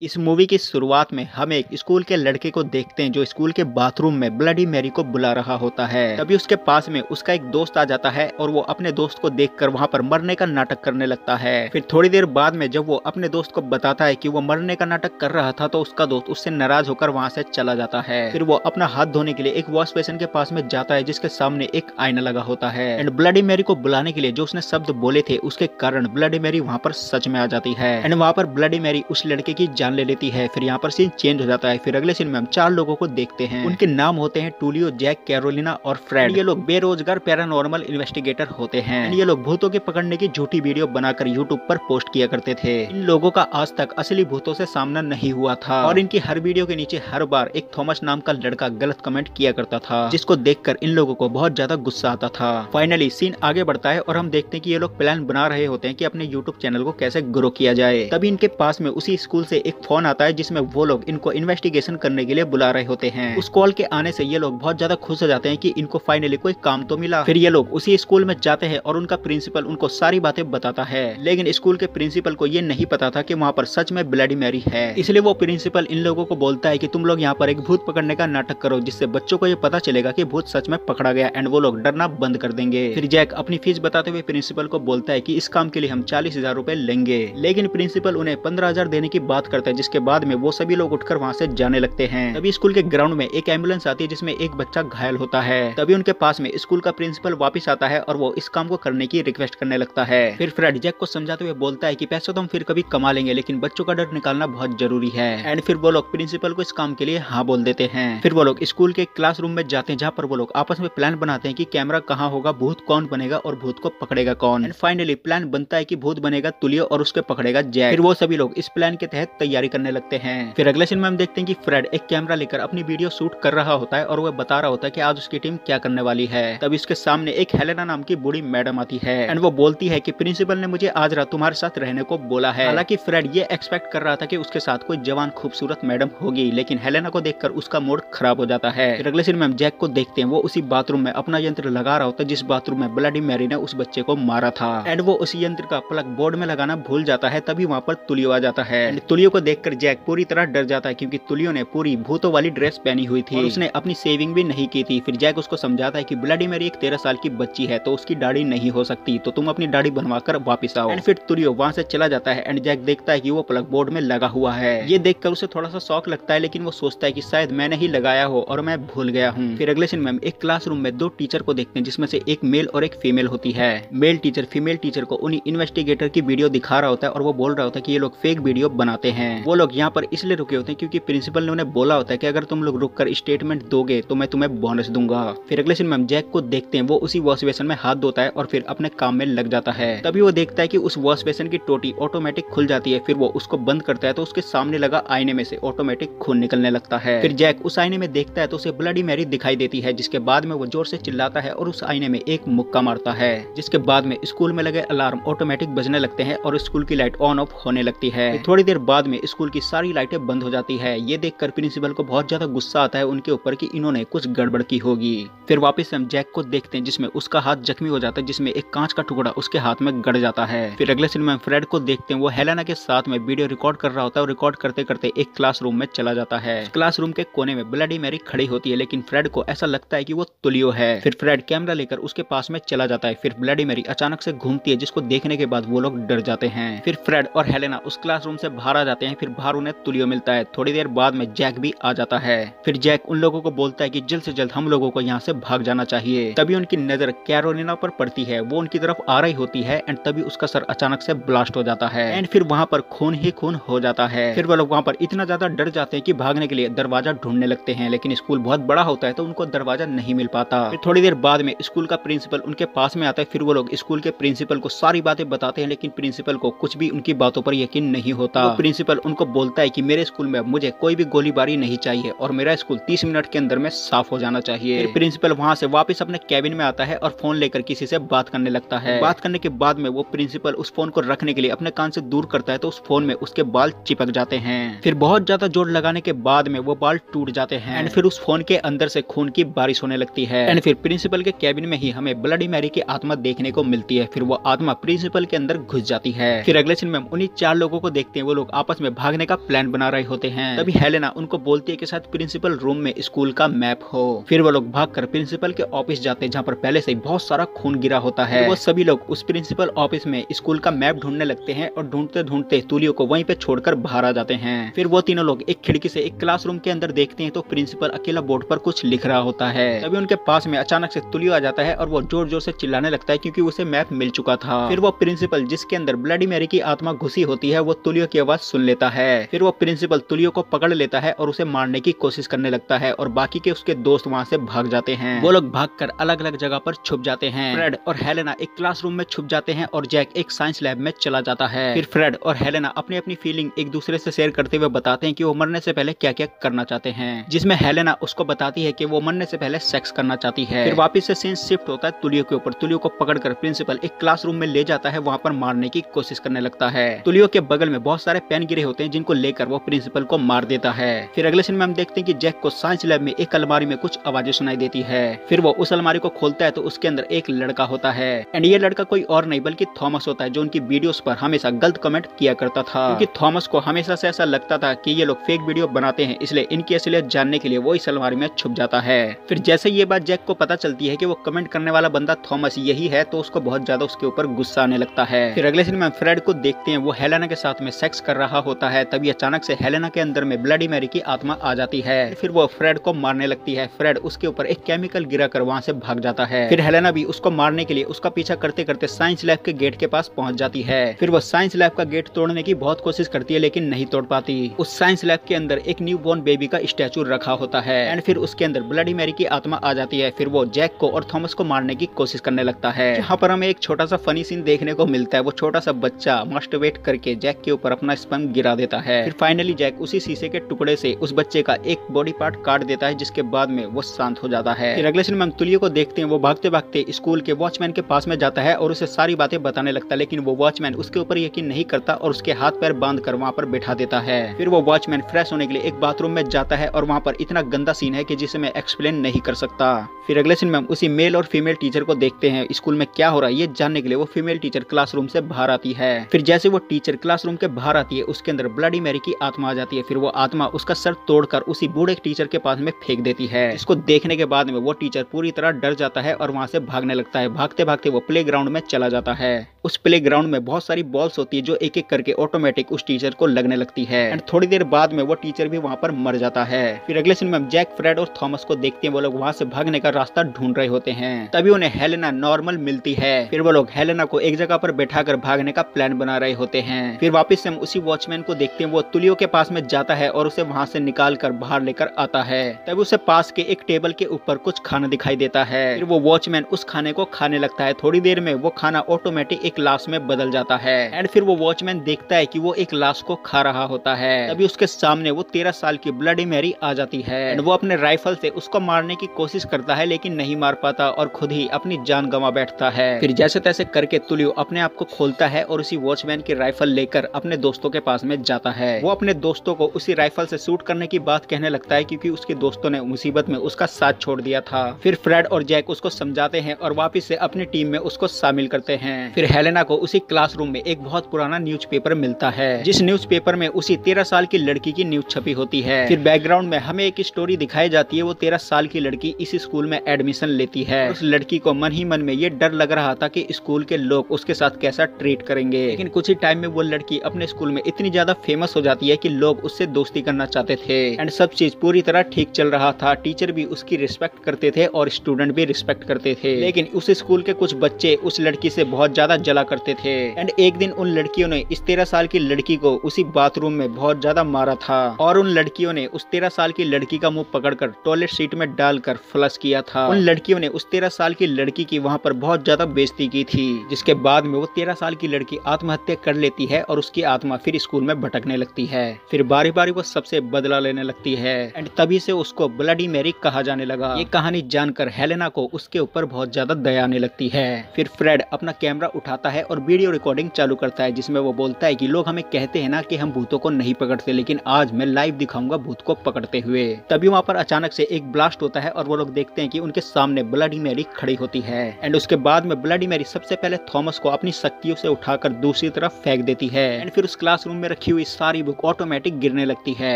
इस मूवी की शुरुआत में हम एक स्कूल के लड़के को देखते हैं जो स्कूल के बाथरूम में ब्लडी मैरी को बुला रहा होता है। तभी उसके पास में उसका एक दोस्त आ जाता है और वो अपने दोस्त को देखकर वहाँ पर मरने का नाटक करने लगता है। फिर थोड़ी देर बाद में जब वो अपने दोस्त को बताता है कि वो मरने का नाटक कर रहा था तो उसका दोस्त उससे नाराज होकर वहाँ से चला जाता है। फिर वो अपना हाथ धोने के लिए एक वॉश बेसिन के पास में जाता है जिसके सामने एक आईना लगा होता है। एंड ब्लडी मैरी को बुलाने के लिए जो उसने शब्द बोले थे उसके कारण ब्लडी मैरी वहाँ पर सच में आ जाती है। एंड वहाँ पर ब्लडी मैरी उस लड़के की जान ले लेती है। फिर यहाँ पर सीन चेंज हो जाता है। फिर अगले सीन में हम 4 लोगों को देखते हैं। उनके नाम होते हैं टूलियो, जैक, कैरोलिना और फ्रेड। ये लोग बेरोजगार पैरानॉर्मल इन्वेस्टिगेटर होते हैं। ये लोग भूतों के पकड़ने की झूठी वीडियो बनाकर यूट्यूब पर पोस्ट किया करते थे। इन लोगों का आज तक असली भूतों से सामना नहीं हुआ था और इनकी हर वीडियो के नीचे हर बार एक थॉमस नाम का लड़का गलत कमेंट किया करता था जिसको देखकर इन लोगों को बहुत ज्यादा गुस्सा आता था। फाइनली सीन आगे बढ़ता है और हम देखते हैं कि ये लोग प्लान बना रहे होते हैं कि अपने यूट्यूब चैनल को कैसे ग्रो किया जाए। तभी इनके पास में उसी स्कूल से एक फोन आता है जिसमें वो लोग इनको इन्वेस्टिगेशन करने के लिए बुला रहे होते हैं। उस कॉल के आने से ये लोग बहुत ज्यादा खुश हो जाते हैं कि इनको फाइनली कोई काम तो मिला। फिर ये लोग उसी स्कूल में जाते हैं और उनका प्रिंसिपल उनको सारी बातें बताता है। लेकिन स्कूल के प्रिंसिपल को ये नहीं पता था कि वहाँ पर सच में ब्लडी मैरी है। इसलिए वो प्रिंसिपल इन लोगों को बोलता है कि तुम लोग यहाँ पर एक भूत पकड़ने का नाटक करो जिससे बच्चों को ये पता चलेगा कि भूत सच में पकड़ा गया एंड वो लोग डरना बंद कर देंगे। फिर जैक अपनी फीस बताते हुए प्रिंसिपल को बोलता है कि इस काम के लिए हम 40,000 रुपए लेंगे। लेकिन प्रिंसिपल उन्हें 15,000 देने की बात करता है जिसके बाद में वो सभी लोग उठकर वहाँ से जाने लगते हैं। तभी स्कूल के ग्राउंड में एक एम्बुलेंस आती है जिसमें एक बच्चा घायल होता है। तभी उनके पास में स्कूल का प्रिंसिपल वापस आता है और वो इस काम को करने की रिक्वेस्ट करने लगता है। फिर फ्रेड जैक को समझाते हुए बोलता है कि पैसे तो हम फिर कभी कमा लेंगे लेकिन बच्चों का डर निकालना बहुत जरूरी है। एंड फिर वो लोग प्रिंसिपल को इस काम के लिए हाँ बोल देते हैं। फिर वो लोग स्कूल के क्लासरूम में जाते हैं जहाँ पर वो लोग आपस में प्लान बनाते हैं कि कैमरा कहाँ होगा, भूत कौन बनेगा और भूत को पकड़ेगा कौन। एंड फाइनली प्लान बनता है कि भूत बनेगा तुलियो और उसके पकड़ेगा जैक। फिर वो सभी लोग इस प्लान के तहत तैयारी करने लगते हैं। फिर अगले सीन में हम देखते हैं कि फ्रेड एक कैमरा लेकर अपनी वीडियो शूट कर रहा होता है और वह बता रहा होता है कि आज उसकी टीम क्या करने वाली है। तब इसके सामने एक हेलेना नाम की बूढ़ी मैडम आती है एंड वो बोलती है कि प्रिंसिपल ने मुझे आज रात तुम्हारे साथ रहने को बोला है। हालांकि फ्रेड ये एक्सपेक्ट कर रहा था कि उसके साथ कोई जवान खूबसूरत मैडम होगी लेकिन हेलेना को देखकर उसका मूड खराब हो जाता है। फिर अगले सीन में हम जैक को देखते हैं। वो उसी बाथरूम में अपना यंत्र लगा रहा होता है जिस बाथरूम में ब्लडी मैरी ने उस बच्चे को मारा था। एंड वो उस यंत्र का प्लग बोर्ड में लगाना भूल जाता है। तभी वहाँ पर तुलियो आ जाता है। एंड तुलियो को देखकर जैक पूरी तरह डर जाता है क्योंकि तुलियो ने पूरी भूतों वाली ड्रेस पहनी हुई थी और उसने अपनी सेविंग भी नहीं की थी। फिर जैक उसको समझाता है कि ब्लडी मैरी एक 13 साल की बच्ची है तो उसकी दाढ़ी नहीं हो सकती, तो तुम अपनी दाढ़ी बनवाकर वापस आओ। एंड फिर तुलियो वहाँ से चला जाता है एंड जैक देखता है कि वो प्लग बोर्ड में लगा हुआ है। ये देखकर उसे थोड़ा सा शौक लगता है लेकिन वो सोचता है कि शायद मैंने ही लगाया हो और मैं भूल गया हूँ। फिर अगले सीन में हम एक क्लासरूम में 2 टीचर को देखते हैं जिसमें से एक मेल और एक फीमेल होती है। मेल टीचर फीमेल टीचर को उन्हीं इन्वेस्टिगेटर की वीडियो दिखा रहा होता है और वो बोल रहा होता है कि ये लोग फेक वीडियो बनाते हैं। वो लोग यहाँ पर इसलिए रुके होते हैं क्योंकि प्रिंसिपल ने उन्हें बोला होता है कि अगर तुम लोग रुककर स्टेटमेंट दोगे तो मैं तुम्हें बोनस दूंगा। फिर अगले सीन में हम जैक को देखते हैं। वो उसी वॉश बेसिन में हाथ धोता है और फिर अपने काम में लग जाता है। तभी वो देखता है कि उस वॉश बेसिन की टोटी ऑटोमेटिक खुल जाती है। फिर वो उसको बंद करता है तो उसके सामने लगा आईने में से ऑटोमेटिक खून निकलने लगता है। फिर जैक उस आईने में देखता है तो उसे ब्लडी मैरी दिखाई देती है जिसके बाद में वो जोर से चिल्लाता है और उस आईने में एक मुक्का मारता है जिसके बाद में स्कूल में लगे अलार्म ऑटोमेटिक बजने लगते हैं और स्कूल की लाइट ऑन ऑफ होने लगती है। थोड़ी देर बाद में स्कूल की सारी लाइटें बंद हो जाती है। ये देखकर प्रिंसिपल को बहुत ज्यादा गुस्सा आता है उनके ऊपर कि इन्होंने कुछ गड़बड़ की होगी। फिर वापस हम जैक को देखते हैं जिसमें उसका हाथ जख्मी हो जाता है जिसमें एक कांच का टुकड़ा उसके हाथ में गड़ जाता है। फिर अगले सीन में फ्रेड को देखते हैं। वो हेलेना के साथ में वीडियो रिकॉर्ड कर रहा होता है और रिकॉर्ड करते करते एक क्लासरूम में चला जाता है। क्लासरूम के कोने में ब्लडी मैरी खड़ी होती है लेकिन फ्रेड को ऐसा लगता है कि वो तुलियो है। फिर फ्रेड कैमरा लेकर उसके पास में चला जाता है। फिर ब्लडी मैरी अचानक से घूमती है जिसको देखने के बाद वो लोग डर जाते हैं। फिर फ्रेड और हेलेना उस क्लासरूम से बाहर आ जाते हैं। फिर बाहर उन्हें तुलियो मिलता है। थोड़ी देर बाद में जैक भी आ जाता है। फिर जैक उन लोगों को बोलता है कि जल्द से जल्द हम लोगों को यहाँ से भाग जाना चाहिए। तभी उनकी नजर कैरोलिना पर पड़ती है। वो उनकी तरफ आ रही होती है एंड तभी उसका सर अचानक से ब्लास्ट हो जाता है एंड फिर वहाँ पर खून ही खून हो जाता है। फिर वो लोग वहाँ पर इतना ज्यादा डर जाते हैं कि भागने के लिए दरवाजा ढूंढने लगते हैं लेकिन स्कूल बहुत बड़ा होता है तो उनको दरवाजा नहीं मिल पाता। फिर थोड़ी देर बाद में स्कूल का प्रिंसिपल उनके पास में आता है। फिर वो लोग स्कूल के प्रिंसिपल को सारी बातें बताते हैं लेकिन प्रिंसिपल को कुछ भी उनकी बातों पर यकीन नहीं होता। तो प्रिंसिपल उनको बोलता है कि मेरे स्कूल में मुझे कोई भी गोलीबारी नहीं चाहिए और मेरा स्कूल 30 मिनट के अंदर में साफ हो जाना चाहिए। फिर प्रिंसिपल वहाँ से वापस अपने कैबिन में आता है और फोन लेकर किसी से बात करने लगता है। बात करने के बाद में वो प्रिंसिपल उस फोन को रखने के लिए अपने कान से दूर करता है तो उस फोन में उसके बाल चिपक जाते हैं। फिर बहुत ज्यादा जोर लगाने के बाद में वो बाल टूट जाते हैं एंड फिर उस फोन के अंदर से खून की बारिश होने लगती है एंड फिर प्रिंसिपल के कैबिन में ही हमें ब्लडी मैरी की आत्मा देखने को मिलती है। फिर वो आत्मा प्रिंसिपल के अंदर घुस जाती है। फिर अगले सीन में हम उन्हीं 4 लोगों को देखते हैं। वो लोग आपस में भागने का प्लान बना रहे होते हैं। तभी हेलेना उनको बोलती है कि शायद प्रिंसिपल रूम में स्कूल का मैप हो। फिर वो लोग भागकर प्रिंसिपल के ऑफिस जाते हैं जहाँ पर पहले से ही बहुत सारा खून गिरा होता है। वो सभी लोग उस प्रिंसिपल ऑफिस में स्कूल का मैप ढूंढने लगते हैं और ढूंढते ढूंढते तुलियो को वहीं पे छोड़कर बाहर आ जाते हैं। फिर वो तीनों लोग एक खिड़की से एक क्लासरूम के अंदर देखते हैं तो प्रिंसिपल अकेला बोर्ड पर कुछ लिख रहा होता है। तभी उनके पास में अचानक से तुलियो आ जाता है और वो जोर जोर से चिल्लाने लगता है क्योंकि उसे मैप मिल चुका था। फिर वो प्रिंसिपल जिसके अंदर ब्लडी मैरी की आत्मा घुसी होती है वो तुलियो की आवाज सुन लेता है। फिर वो प्रिंसिपल तुलियो को पकड़ लेता है और उसे मारने की कोशिश करने लगता है और बाकी के उसके दोस्त वहाँ से भाग जाते हैं। वो लोग भागकर अलग अलग जगह पर छुप जाते हैं। फ्रेड और हेलेना एक क्लासरूम में छुप जाते हैं और जैक एक साइंस लैब में चला जाता है। फिर फ्रेड और हेलेना अपनी अपनी फीलिंग एक दूसरे से शेयर करते हुए बताते हैं कि वो मरने से पहले क्या क्या करना चाहते हैं, जिसमें हेलेना उसको बताती है कि वो मरने से पहले सेक्स करना चाहती है। फिर वापस से सीन शिफ्ट होता है तुलियो के ऊपर। तुलियो को पकड़कर प्रिंसिपल एक क्लासरूम में ले जाता है, वहाँ पर मारने की कोशिश करने लगता है। तुलियो के बगल में बहुत सारे पेन गिरे होते हैं जिनको लेकर वो प्रिंसिपल को मार देता है। फिर अगले सीन में हम देखते हैं कि जैक को साइंस लैब में एक अलमारी में कुछ आवाजें सुनाई देती है। फिर वो उस अलमारी को खोलता है तो उसके अंदर एक लड़का होता है एंड ये लड़का कोई और नहीं बल्कि थॉमस होता है, जो उनकी वीडियोस पर हमेशा गलत कमेंट किया करता था। क्योंकि थॉमस को हमेशा से ऐसा लगता था कि ये लोग फेक वीडियो बनाते हैं, इसलिए इनकी असलियत जानने के लिए वो इस अलमारी में छुप जाता है। फिर जैसे ये बात जैक को पता चलती है कि वो कमेंट करने वाला बंदा थॉमस यही है तो उसको बहुत ज्यादा उसके ऊपर गुस्सा आने लगता है। फिर अगले सीन में फ्रेड को देखते हैं, वो हेलेना के साथ में सेक्स कर रहा होता है। तभी अचानक से हेलेना के अंदर में ब्लडी मैरी की आत्मा आ जाती है। फिर वो फ्रेड को मारने लगती है। फ्रेड उसके ऊपर एक केमिकल गिरा कर वहाँ से भाग जाता है। फिर हेलेना भी उसको मारने के लिए उसका पीछा करते करते साइंस लैब के गेट के पास पहुंच जाती है। फिर वो साइंस लैब का गेट तोड़ने की बहुत कोशिश करती है लेकिन नहीं तोड़ पाती। उस साइंस लैब के अंदर एक न्यू बॉर्न बेबी का स्टैचू रखा होता है एंड फिर उसके अंदर ब्लडी मैरी की आत्मा आ जाती है। फिर वो जैक को और थॉमस को मारने की कोशिश करने लगता है। यहाँ पर हमें एक छोटा सा फनी सीन देखने को मिलता है। वो छोटा सा बच्चा मास्टरबेट करके जैक के ऊपर अपना स्पर्म गिरा देता है। फिर फाइनली जैक उसी शीशे के टुकड़े से उस बच्चे का एक बॉडी पार्ट काट देता है, जिसके बाद में वो शांत हो जाता है। फिर अगले सीन में हम तुलियो को देखते हैं, वो भागते भागते स्कूल के वॉचमैन के पास में जाता है और उसे सारी बातें बताने लगता है, लेकिन वो वॉचमैन उसके ऊपर यकीन नहीं करता और उसके हाथ पैर बांध कर वहाँ पर बैठा देता है। फिर वो वॉचमैन फ्रेश होने के लिए एक बाथरूम में जाता है और वहाँ पर इतना गंदा सीन है कि जिसे मैं एक्सप्लेन नहीं कर सकता। फिर अगले सीन में हम उसी मेल और फीमेल टीचर को देखते हैं। स्कूल में क्या हो रहा है ये जानने के लिए वो फीमेल टीचर क्लासरूम से बाहर आती है। फिर जैसे वो टीचर क्लासरूम के बाहर आती है उसके अंदर ब्लडी मैरी की आत्मा आ जाती है। फिर वो आत्मा उसका सर तोड़कर उसी बूढ़े टीचर के पास में फेंक देती है। इसको देखने के बाद में वो टीचर पूरी तरह डर जाता है और वहाँ से भागने लगता है। भागते भागते वो प्ले ग्राउंड में चला जाता है। उस प्ले ग्राउंड में बहुत सारी बॉल्स होती है जो एक एक करके ऑटोमेटिक उस टीचर को लगने लगती है एंड थोड़ी देर बाद में वो टीचर भी वहाँ पर मर जाता है। फिर अगले सीन में हम जैक, फ्रेड और थॉमस को देखते हैं। वो लोग वहाँ से भागने का रास्ता ढूंढ रहे होते हैं। तभी उन्हें हेलेना नॉर्मल मिलती है। फिर वो लोग हेलेना को एक जगह पर बैठाकर भागने का प्लान बना रहे होते हैं। फिर वापस से हम उसी वॉचमैन को देखते हैं। वो तुलियो के पास में जाता है और उसे वहाँ से निकाल कर बाहर लेकर आता है। तभी उसे पास के एक टेबल के ऊपर कुछ खाना दिखाई देता है। फिर वो वॉचमैन उस खाने को खाने लगता है। थोड़ी देर में वो खाना ऑटोमेटिक एक लाश में बदल जाता है एंड फिर वो वॉचमैन देखता है कि वो एक लाश को खा रहा होता है। तभी उसके सामने वो 13 साल की ब्लडी मैरी आ जाती है एंड वो अपने राइफल से उसको मारने की कोशिश करता है लेकिन नहीं मार पाता और खुद ही अपनी जान गंवा बैठता है। फिर जैसे तैसे करके तुलियो अपने आप को खोलता है और उसी वॉचमैन की राइफल लेकर अपने दोस्तों के पास में जाता है। वो अपने दोस्तों को उसी राइफल से शूट करने की बात कहने लगता है क्योंकि उसके दोस्तों ने मुसीबत में उसका साथ छोड़ दिया था। फिर फ्रेड और जैक उसको समझाते हैं और वापस से अपनी टीम में उसको शामिल करते हैं। फिर हेलेना को उसी क्लासरूम में एक बहुत पुराना न्यूज़पेपर मिलता है, जिस न्यूज़पेपर में उसी 13 साल की लड़की की न्यूज छपी होती है। फिर बैकग्राउंड में हमें एक स्टोरी दिखाई जाती है। वो 13 साल की लड़की इस स्कूल में एडमिशन लेती है। उस लड़की को मन ही मन में ये डर लग रहा था कि स्कूल के लोग उसके साथ कैसा ट्रीट करेंगे, लेकिन कुछ ही टाइम में वो लड़की अपने स्कूल में इतनी ज्यादा फेमस हो जाती है कि लोग उससे दोस्ती करना चाहते थे एंड सब चीज पूरी तरह ठीक चल रहा था। टीचर भी उसकी रिस्पेक्ट करते थे और स्टूडेंट भी रिस्पेक्ट करते थे, लेकिन उस स्कूल के कुछ बच्चे उस लड़की से बहुत ज्यादा जला करते थे एंड एक दिन उन लड़कियों ने इस 13 साल की लड़की को उसी बाथरूम में बहुत ज्यादा मारा था और उन लड़कियों ने उस 13 साल की लड़की का मुंह पकड़कर टॉयलेट सीट में डालकर फ्लश किया था। उन लड़कियों ने उस 13 साल की लड़की की वहाँ पर बहुत ज्यादा बेइज्जती की थी, जिसके बाद में वो 13 साल की लड़की आत्महत्या कर लेती है और उसकी आत्मा फिर स्कूल में भटकने लगती है। फिर बारी बारी वो सबसे बदला लेने लगती है एंड तभी से उसको ब्लडी मैरी कहा जाने लगा। ये कहानी जानकर हेलेना को उसके ऊपर बहुत ज्यादा दया आने लगती है। फिर फ्रेड अपना कैमरा उठाता है और वीडियो रिकॉर्डिंग चालू करता है, जिसमें वो बोलता है कि लोग हमें कहते हैं ना कि हम भूतों को नहीं पकड़ते, लेकिन आज मैं लाइव दिखाऊंगा भूत को पकड़ते हुए। तभी वहाँ पर अचानक से एक ब्लास्ट होता है और वो लोग देखते हैं कि उनके सामने ब्लडी मैरी खड़ी होती है एंड उसके बाद में ब्लडी मैरी सबसे पहले थॉमस को अपनी शक्तियों से उठाकर दूसरी तरफ फेंक देती है एंड फिर उस क्लासरूम में रखी हुई सारी बुक ऑटोमेटिक गिरने लगती है।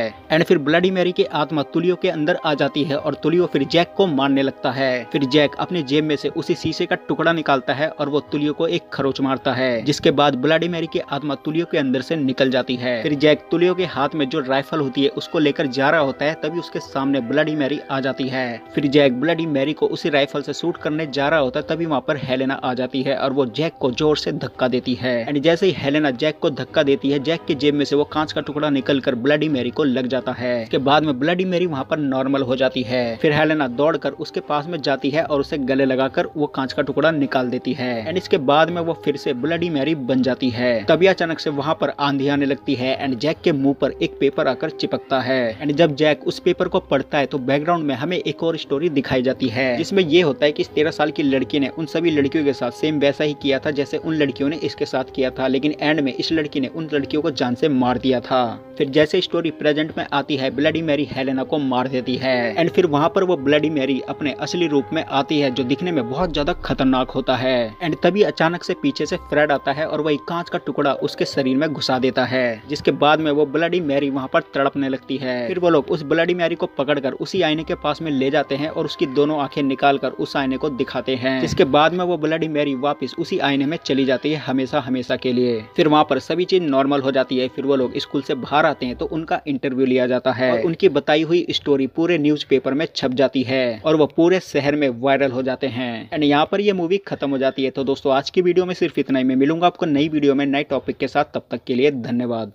एंड फिर ब्लडी मैरी की आत्मा तुलियो के अंदर आ जाती है और तुलियो फिर जैक को मारने लगता है। फिर जैक अपने जेब में से उसी शीशे का टुकड़ा निकालता है और वो तुलियो को एक खरोच मारता है, जिसके बाद ब्लडी मैरी की आत्मा तुलियो के अंदर से निकल जाती है। फिर जैक तुलियो के हाथ में जो राइफल होती है उसको लेकर जा रहा होता है, तभी उसके सामने ब्लडी मैरी आ जाती है। फिर जैक ब्लडी मैरी को उसी राइफल से शूट करने जा रहा होता है, तभी वहाँ पर हेलेना आ जाती है और वो जैक को जोर से धक्का देती है। एंड जैसे ही हेलेना जैक को धक्का देती है, जैक के जेब में से वो कांच का टुकड़ा निकलकर ब्लडी मैरी को लग जाता है। इसके बाद में ब्लडी मैरी वहाँ पर नॉर्मल हो जाती है। फिर हेलेना दौड़कर उसके पास में जाती है और उसे गले लगाकर वो कांच का टुकड़ा निकाल देती है। एंड इसके बाद में वो फिर से ब्लडी मैरी बन जाती है। तभी अचानक से वहाँ पर आंधी आने लगती है एंड जैक के मुंह पर एक पेपर आकर चिपकता है। एंड जब जैक उस पेपर को पढ़ता है तो बैकग्राउंड में हमें एक और स्टोरी दिखाई जाती है, जिसमें ये होता है कि इस 13 साल की लड़की ने उन सभी लड़कियों के साथ सेम वैसा ही किया था जैसे उन लड़कियों ने इसके साथ किया था, लेकिन एंड में इस लड़की ने उन लड़कियों को जान से मार दिया था। फिर जैसे स्टोरी प्रेजेंट में आती है, ब्लडी मैरी हेलेना को मार देती है। एंड फिर वहाँ पर वो ब्लडी मैरी अपने असली रूप में आती है, जो दिखने में बहुत ज्यादा खतरनाक होता है। एंड तभी अचानक से पीछे से फ्रेड आता है और वही कांच का टुकड़ा उसके शरीर में घुसा देता है, जिसके बाद में वो ब्लडी मैरी वहाँ पर तड़पने लगती है। फिर वो लोग उस ब्लडी मैरी को पकड़कर उसी आईने के पास में ले जाते हैं और उसकी दोनों आंखें निकालकर उस आईने को दिखाते हैं, जिसके बाद में वो ब्लडी मैरी वापस उसी आईने में चली जाती है हमेशा हमेशा के लिए। फिर वहाँ पर सभी चीज नॉर्मल हो जाती है। फिर वो लोग स्कूल से बाहर आते हैं तो उनका इंटरव्यू लिया जाता है और उनकी बताई हुई स्टोरी पूरे न्यूज़पेपर में छप जाती है और वो पूरे शहर में वायरल हो जाते हैं। एंड यहाँ पर ये मूवी खत्म हो जाती है। तो दोस्तों आज की वीडियो में सिर्फ इतना ही। मैं मिलूंगा आपको नई वीडियो में नए टॉपिक के साथ, तब तक के लिए धन्यवाद।